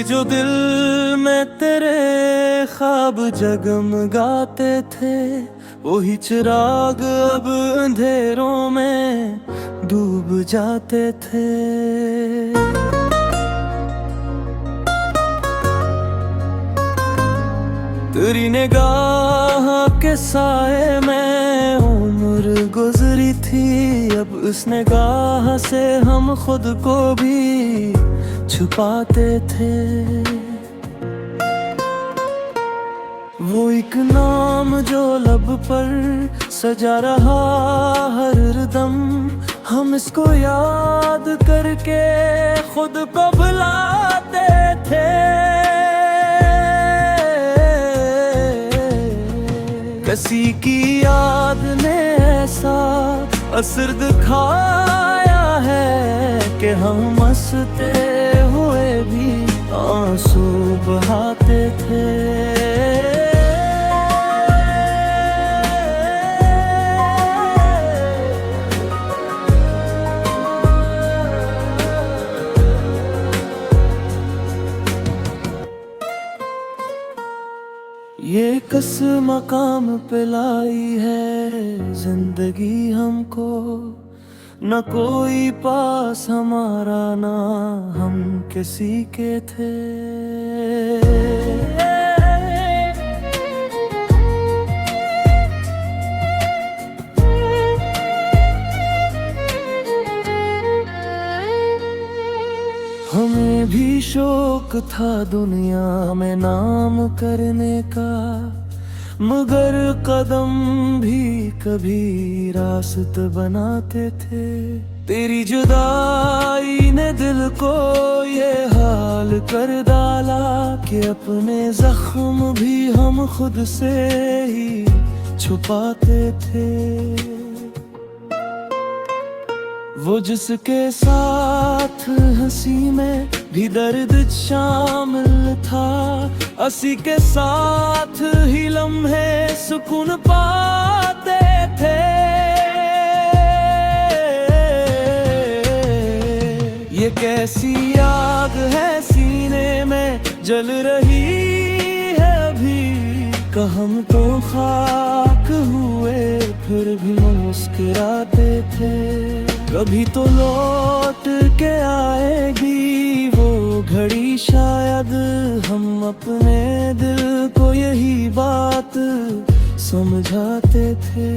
जो दिल में तेरे ख्वाब जगमगाते थे, वही चिराग अब अंधेरों में डूब जाते थे। तेरी निगाह के साए में उम्र गुजरी थी, अब इस निगाह से हम खुद को भी छुपाते थे। वो एक नाम जो लब पर सजा रहा हर दम, हम इसको याद करके खुद को भुलाते थे। किसी की याद ने ऐसा असर दिखाया है कि हम हंसते हुए भी आंसू बहाते थे। ये किस मकाम पे लाई है जिंदगी हमको, न कोई पास हमारा ना हम किसी के थे। हमें भी शौक था दुनिया में नाम करने का, मगर कदम भी कभी रास्त बनाते थे। तेरी जुदाई ने दिल को ये हाल कर डाला कि अपने जख्म भी हम खुद से ही छुपाते थे। वो जिसके साथ हंसी में भी दर्द शामिल था, हंसी के साथ ही लम्हे सुकून पाते थे। ये कैसी आग है सीने में जल रही है अभी, का हम तो खाक हुए फिर भी मुस्कुराते थे। कभी तो लौट के आएगी वो घड़ी, शायद हम अपने दिल को यही बात समझाते थे।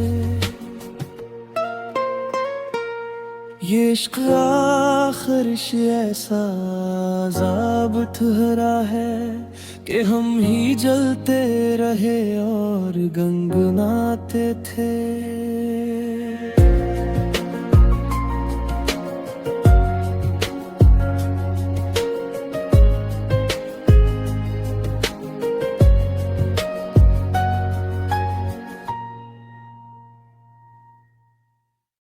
ये इश्क आखिर से ऐसा अज़ाब ठहरा है कि हम ही जलते रहे और गनगनाते थे।